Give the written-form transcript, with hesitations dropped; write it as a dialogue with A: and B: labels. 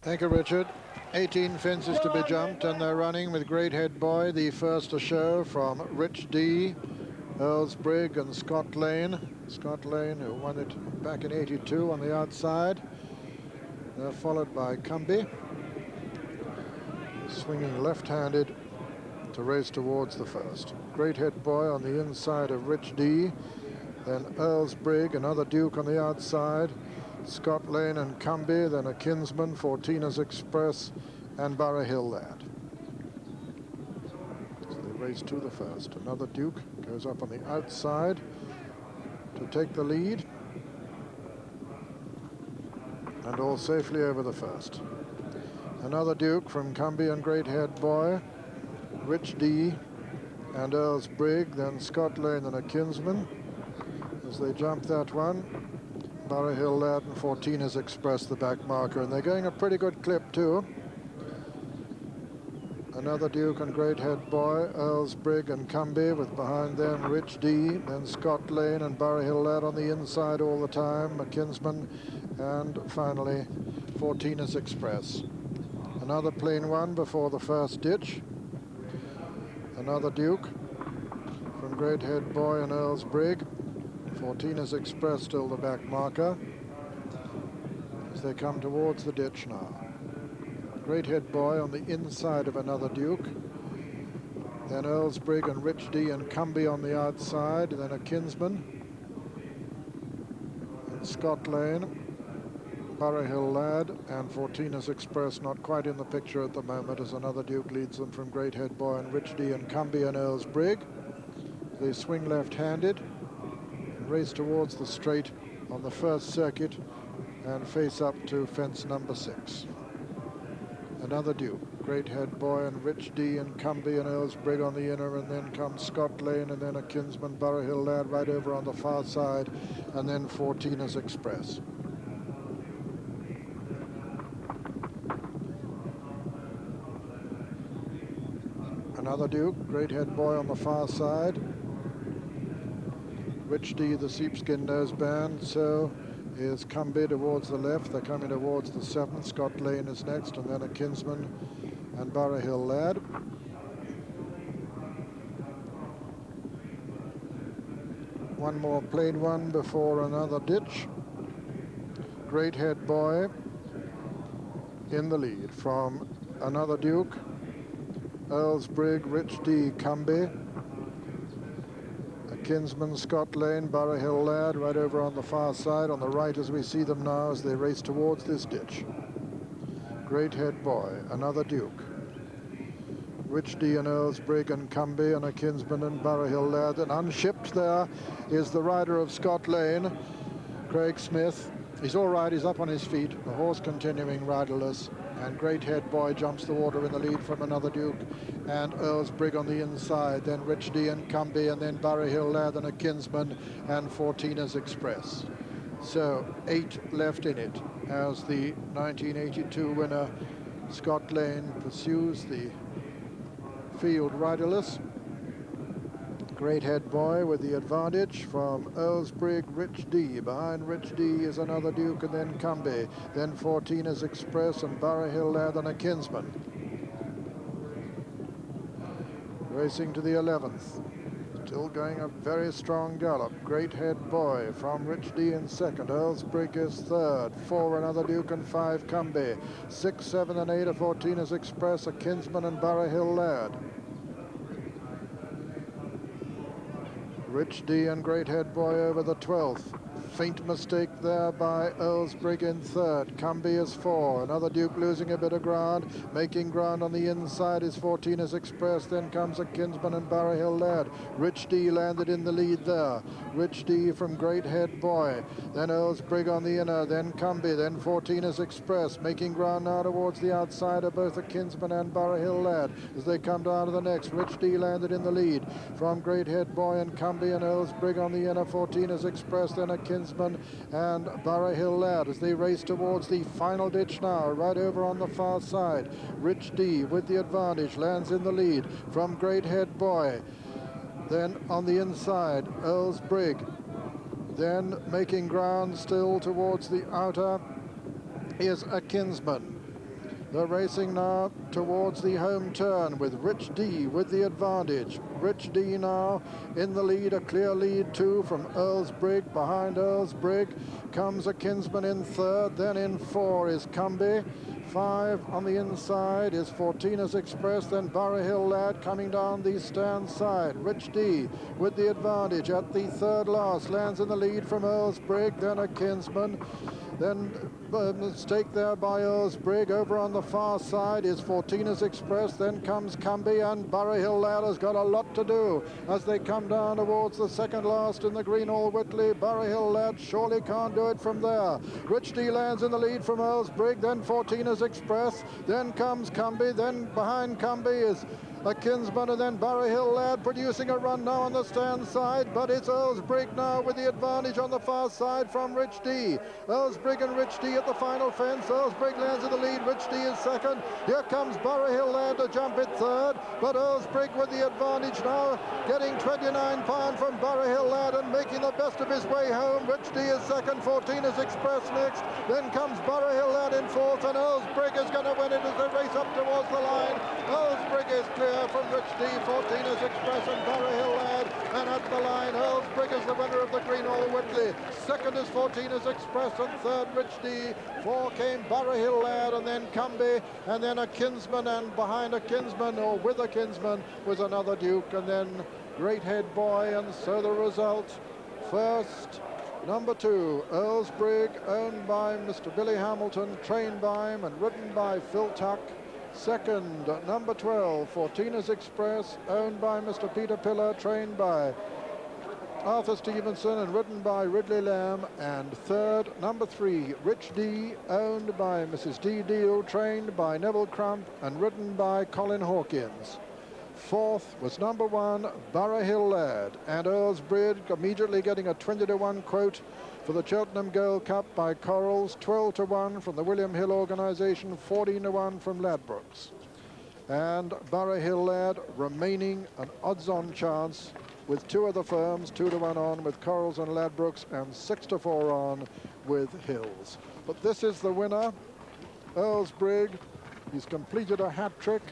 A: Thank you, Richard. 18 fences to be jumped, and they're running with Great Head Boy, the first to show from Richdee, Earls Brig, and Scott Lane. Scott Lane, who won it back in '82 on the outside. They're followed by Cumbie, swinging left-handed to race towards the first. Great Head Boy on the inside of Richdee, then Earls Brig, another Duke on the outside, Scott Lane and Cumbie, then a Kinsman, Fortinas Express, and Burrough Hill Lad. So they race to the first. Another Duke goes up on the outside to take the lead, and all safely over the first. Another Duke from Cumbie and Great Head Boy, Richdee and Earls Brig, then Scott Lane and a Kinsman. As they jump that one, Burrough Hill Lad and Fortinas Express the back marker, and they're going a pretty good clip too. Another Duke and Great Head Boy, Earls Brig and Cumbie, with behind them Richdee, then Scott Lane and Burrough Hill Lad on the inside all the time, a Kinsman, and finally Fortinas Express. Another plain one before the first ditch. Another Duke from Great Head Boy and Earls Brig. Fortinas Express still the back marker as they come towards the ditch now. Great Head Boy on the inside of another Duke. Then Earls Brig and Richdee and Cumbie on the outside. Then a Kinsman. And Scott Lane, Burrough Hill Lad, and Fortinas Express not quite in the picture at the moment as another Duke leads them from Great Head Boy and Richdee and Cumbie and Earls Brig. They swing left-handed, race towards the straight on the first circuit and face up to fence number 6. Another Duke, Great Head Boy and Richdee and Cumbie and Earls Brig on the inner, and then comes Scott Lane, and then a Kinsman, Burrough Hill Lad right over on the far side, and then Fortinas Express. Another Duke, Great Head Boy on the far side. Richdee, the sheepskin noseband, so is Cumbie towards the left. They're coming towards the 7th. Scott Lane is next, and then a Kinsman and Burrough Hill Lad. One more plain one before another ditch. Great Head Boy in the lead from another Duke, Earls Brig, Richdee, Cumbie. Kinsman, Scott Lane, Burrough Hill Lad right over on the far side, on the right as we see them now as they race towards this ditch. Great Head Boy, another Duke. Richdee and Earls Brig and Cumbie, and a Kinsman and Burrough Hill Lad. And unshipped there is the rider of Scott Lane, Craig Smith. He's all right, he's up on his feet, the horse continuing riderless, and Great Head Boy jumps the water in the lead from another Duke, and Earls Brig on the inside, then Richdee and Cumbie, and then Burrough Hill Lad and a Kinsman, and Fortinas Express. So 8 left in it as the 1982 winner Scott Lane pursues the field riderless. Great Head Boy with the advantage from Earls Brig, Richdee. Behind Richdee is another Duke, and then Cumbie, then Fortinas Express and Burrough Hill Lad and a Kinsman. Racing to the 11th. Still going a very strong gallop. Great Head Boy from Richdee in 2nd. Earls Brig is 3rd. 4 another Duke and 5 Cumbie. 6, 7 and 8 a Fortinas Express, a Kinsman and Burrough Hill Lad. Richdee and Great Head Boy over the 12th. Faint mistake there by Earls Brig in 3rd. Cumbie is 4. Another Duke losing a bit of ground. Making ground on the inside is Fortinas Express. Then comes a Kinsman and Burrough Hill Lad. Richdee landed in the lead there. Richdee from Great Head Boy. Then Earls Brig on the inner. Then Cumbie. Then Fortinas Express. Making ground now towards the outside of both a Kinsman and Burrough Hill Lad. As they come down to the next, Richdee landed in the lead from Great Head Boy and Cumbie, and Earls Brig on the inner. Fortinas Express. Then a Kinsman and Burrough Hill Lad as they race towards the final ditch now, right over on the far side. Richdee with the advantage lands in the lead from Great Head Boy. Then on the inside, Earls Brig. Then making ground still towards the outer is a Kinsman. They're racing now towards the home turn with Richdee with the advantage. Richdee now in the lead, a clear lead too from Earls Brig. Behind Earls Brig comes a Kinsman in third. Then in 4 is Cumbie. 5 on the inside is Fortinas Express. Then Burrough Hill Lad coming down the stand side. Richdee with the advantage at the third last. Lands in the lead from Earls Brig. Then a Kinsman. Then mistake there by Earls Brig. Over on the far side is Fortinas Express. Then comes Cumbie, and Burrough Hill Lad has got a lot to do as they come down towards the second last in the Greenhall Whitley. Burrough Hill Lad surely can't do it from there. Richdee lands in the lead from Earls Brig. Then Fortinas Express. Then comes Cumbie. Then behind Cumbie is a Kinsman, and then Burrough Hill Lad producing a run now on the stand side, but it's Earls Brig now with the advantage on the far side from Richdee. Earls Brig and Richdee at the final fence. Earls Brig lands in the lead. Richdee is second. Here comes Burrough Hill Lad to jump it third, but Earls Brig with the advantage now, getting 29 pounds from Burrough Hill Lad and making the best of his way home. Richdee is second. Fortinas Express next. Then comes Burrough Hill Lad in fourth, and Earls Brig is going to win it as they race up towards the line. Earls Brig is clear from Richdee, Fortinas Express and Burrough Hill Lad, and at the line Earls Brig is the winner of the Greenhall Whitley. Second is Fortinas Express, and third Richdee. 4 came Burrough Hill Lad, and then Cumbie, and then a Kinsman, and behind a Kinsman or with a Kinsman was another Duke, and then Great Head Boy. And so the result: first, number 2, Earls Brig, owned by Mr. Billy Hamilton, trained by him and ridden by Phil Tuck. Second, number 12, Fortinas Express, owned by Mr. Peter Pillar, trained by Arthur Stevenson and ridden by Ridley Lamb. And third, number 3, Richdee, owned by Mrs. D. Deal, trained by Neville Crump and ridden by Colin Hawkins. Fourth was number 1, Burrough Hill Lad, and Earls Brig immediately getting a 20-to-1 quote for the Cheltenham Gold Cup by Corals, 12-to-1 from the William Hill organisation, 14-to-1 from Ladbrokes. And Burrough Hill Lad remaining an odds-on chance with 2 other firms, 2-to-1 on with Corals and Ladbrokes, and 6-to-4 on with Hills. But this is the winner, Earls Brig. He's completed a hat-trick.